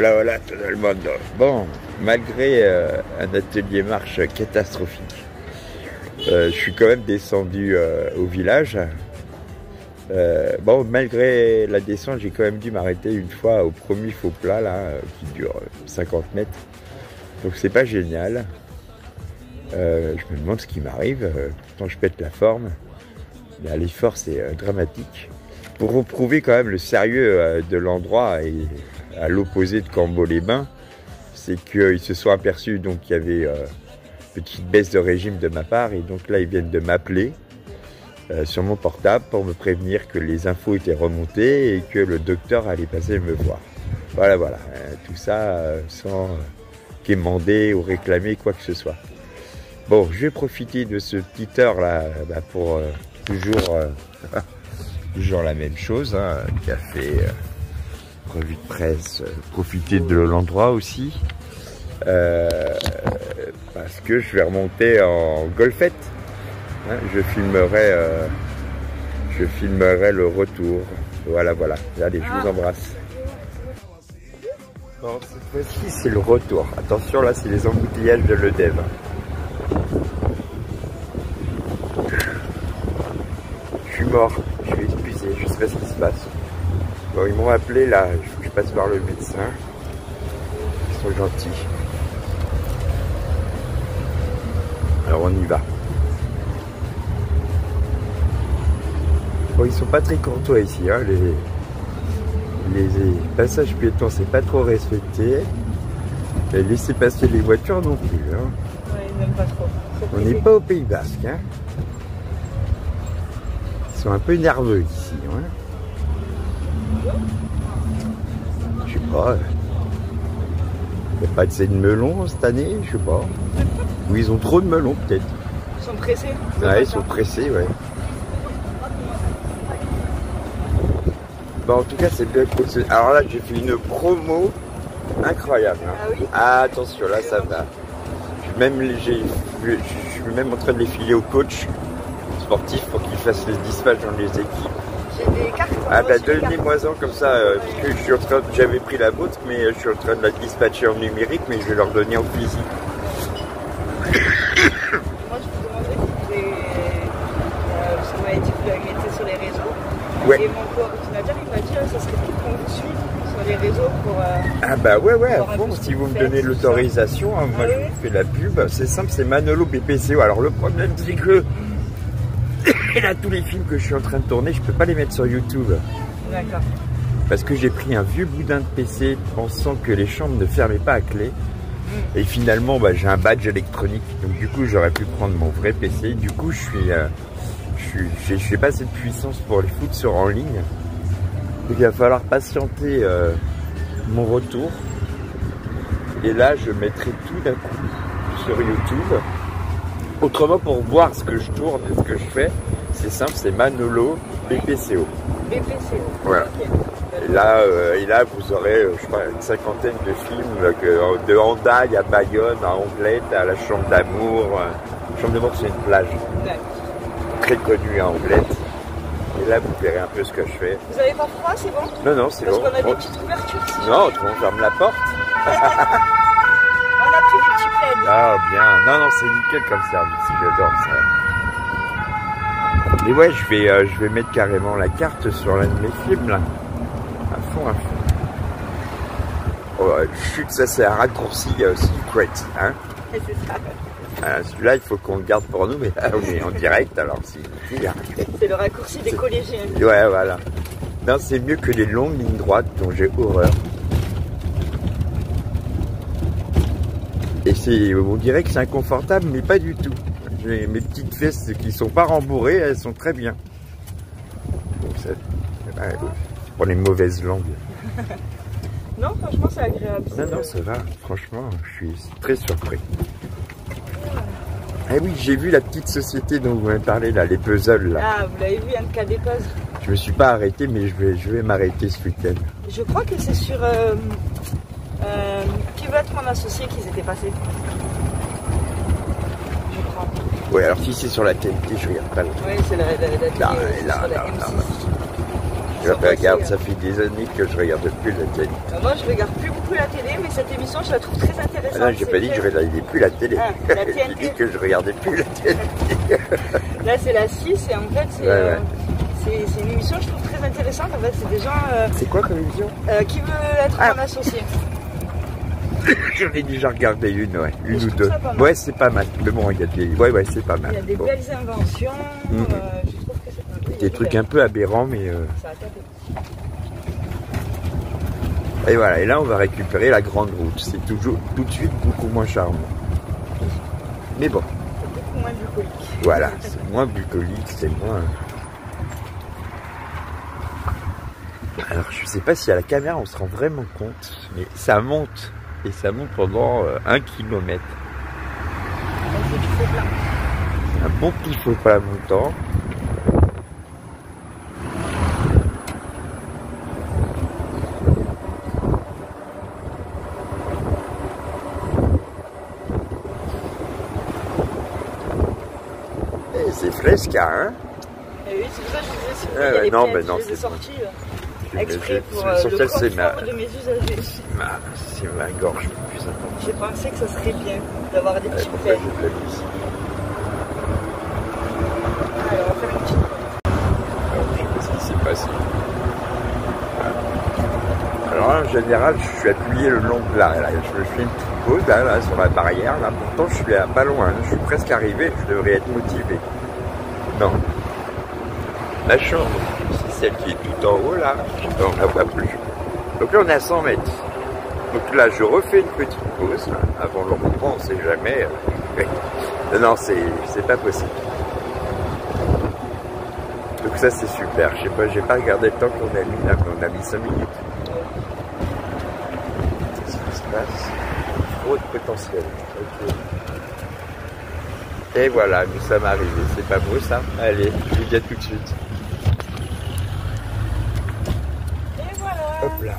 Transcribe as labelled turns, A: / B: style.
A: Voilà, tout le monde. Bon, malgré un atelier marche catastrophique, je suis quand même descendu au village. Bon, malgré la descente, j'ai quand même dû m'arrêter une fois au premier faux plat, là, qui dure 50 mètres. Donc c'est pas génial. Je me demande ce qui m'arrive. Pourtant, je pète la forme. L'effort, c'est dramatique. Pour vous prouver quand même le sérieux de l'endroit et à l'opposé de Cambo-les-Bains, c'est qu'ils se sont aperçus donc qu'il y avait une petite baisse de régime de ma part, et donc là ils viennent de m'appeler sur mon portable pour me prévenir que les infos étaient remontées et que le docteur allait passer me voir. Voilà, tout ça sans quémander ou réclamer quoi que ce soit. Bon, je vais profiter de ce petit heure là pour toujours la même chose, hein, café, revue de presse, profiter de l'endroit aussi, parce que je vais remonter en golfette, hein, je filmerai le retour, voilà, allez, je vous embrasse. Bon, cette fois-ci c'est le retour, attention là c'est les embouteillages de l'EDEV. Je suis mort, je vais épuisé, je sais pas ce qui se passe. Bon, ils m'ont appelé là, il faut que je passe voir le médecin. Ils sont gentils. Alors on y va. Bon, ils sont pas très courtois ici, hein, les passages piétons, c'est pas trop respecté. Et laisser passer les voitures non plus. Hein.
B: Ouais, même pas trop.
A: On n'est pas au Pays Basque. Hein. Ils sont un peu nerveux ici. Hein. Je sais pas. Il n'y a pas de scène de melon cette année, je sais pas. Ou ils ont trop de melons peut-être.
B: Ils sont pressés.
A: Ouais, ils sont pressés, ouais. Bon, en tout cas, c'est bien cool. Alors là, j'ai fait une promo incroyable. Hein.
B: Ah oui?
A: Ah, attention, là, ça va. Je suis même en train de les filer au coach sportif pour qu'il fasse les dispatchs dans les équipes.
B: J'ai des cartes.
A: Ah bah donnez-moi-en comme ça, parce que j'avais pris la vôtre, mais je suis en train de la dispatcher en numérique, mais je vais leur donner en physique.
B: Moi je vous demanderais si vous parce que vous m'avez dit que vous la mettez sur les réseaux.
A: Ouais.
B: Et mon coordinateur il m'a dit ça serait cool qu'on vous suive sur les réseaux pour...
A: Ah bah ouais, bon, si vous me donnez l'autorisation, hein, moi je vous fais la pub, c'est simple, c'est Manolo BPCO. Alors le problème c'est que là tous les films que je suis en train de tourner, je peux pas les mettre sur YouTube.
B: D'accord.
A: Parce que j'ai pris un vieux boudin de PC pensant que les chambres ne fermaient pas à clé. Et finalement bah, j'ai un badge électronique, donc du coup j'aurais pu prendre mon vrai PC. Du coup je n'ai pas cette puissance pour les foutre en ligne. Donc il va falloir patienter mon retour. Et là je mettrai tout d'un coup sur YouTube. Autrement, pour voir ce que je tourne et ce que je fais, c'est simple, c'est Manolo BPCO.
B: BPCO.
A: Voilà.
B: Okay.
A: Et là, vous aurez, je crois, une cinquantaine de films, de Hendaye à Bayonne, à Anglette, à la Chambre d'Amour. La Chambre d'Amour, c'est une plage très connue à Anglette. Et là, vous verrez un peu ce que je fais.
B: Vous avez pas froid, c'est bon?
A: Non, c'est bon.
B: Parce qu'on a des petites couvertures ici.
A: Non, autrement, on ferme la porte.
B: On a pris des petits plaids.
A: Ah, bien. Non, c'est nickel comme service. J'adore ça. Mais ouais, je vais mettre carrément la carte sur l'un de mes films, là. À fond. Oh, chut, ça c'est un raccourci secret, hein.
B: C'est ça.
A: Celui-là, il faut qu'on le garde pour nous, mais là, on est en direct, alors c'est...
B: C'est le raccourci des collégiens.
A: Ouais, voilà. Non, c'est mieux que les longues lignes droites dont j'ai horreur. Et on dirait que c'est inconfortable, mais pas du tout. J'ai mes petites fesses qui sont pas rembourrées, elles sont très bien. Donc c'est pour les mauvaises langues.
B: Non, franchement, c'est agréable.
A: Non, ça va. Franchement, je suis très surpris. Eh oui, j'ai vu la petite société dont vous m'avez parlé, là, les puzzles. Là.
B: Ah, vous l'avez vu, un cas des puzzles.
A: Je me suis pas arrêté, mais je vais m'arrêter ce week-end.
B: Je crois que c'est sur Qui veut être mon associé qu'ils étaient passés. Je crois.
A: Oui, alors si c'est sur la TNT, je regarde pas.
B: Oui, c'est la télé, sur la M6.
A: Je regarde, ça fait des années que je regarde plus la télé.
B: Moi, je regarde plus beaucoup la télé, mais cette émission, je la trouve très intéressante.
A: Ah non, j'ai pas dit que je regardais plus la télé.
B: Ah, la TNT.
A: J'ai dit que je regardais plus la télé.
B: Là, c'est la 6 et en fait,
A: Ouais.
B: c'est une émission que je trouve très intéressante. En fait, c'est des gens
A: C'est quoi comme émission?
B: qui veulent être mon associé.
A: J'en ai déjà regardé une, ouais. Une
B: je
A: ou
B: trouve
A: deux.
B: ça pas mal.
A: Ouais, c'est pas mal. Mais bon, il y a des... Ouais, c'est pas mal.
B: Il y a des
A: Bon.
B: belles inventions. Je trouve que c'est un peu...
A: Des trucs un peu aberrants, mais...
B: Ça a tapé.
A: Et voilà, et là, on va récupérer la grande route. C'est toujours tout de suite beaucoup moins charmant. Mais bon.
B: C'est beaucoup moins bucolique.
A: Voilà, c'est moins bucolique, c'est moins... Alors, je sais pas si à la caméra, on se rend vraiment compte, mais ça monte. Et ça monte pendant 1 kilomètre.
B: C'est du faux plat.
A: Un bon pifot plat montant. Et c'est fresca, hein?
B: Et oui, c'est pour ça que je disais, si vous
A: Ouais,
B: voulez, il y a des
A: non,
B: pièces,
A: mais non,
B: je les ai
A: c'est
B: sorties
A: Mais
B: exprès pour
A: sur
B: le
A: celle,
B: confort
A: c'est
B: de mes usagers.
A: C'est ma gorge le plus important.
B: J'ai pensé que ça serait bien d'avoir des petites
A: Pourquoi
B: peines.
A: j'ai de la musique?
B: Alors, on va faire une petite pause.
A: Alors, je sais pas ce qui s'est passé. Alors là, en général, je suis appuyé le long de là. Je fais une petite pause là, sur la barrière. Là. Pourtant, je suis pas loin. Je suis presque arrivé. Je devrais être motivé. Non. La chambre, c'est celle qui est tout en haut là. On ne la voit plus. Donc là, on est à 100 mètres. Donc là, je refais une petite pause. Là, avant le repas, on ne sait jamais. Non, c'est pas possible. Donc ça, c'est super. Je sais pas, j'ai pas regardé le temps qu'on a mis là, mais on a mis 5 minutes. Qu'est-ce qui se passe? Trop de potentiel. Ok. Et voilà, nous sommes arrivés. C'est pas beau ça? Allez, je vous dis à tout de suite.
B: Et voilà.
A: Hop là.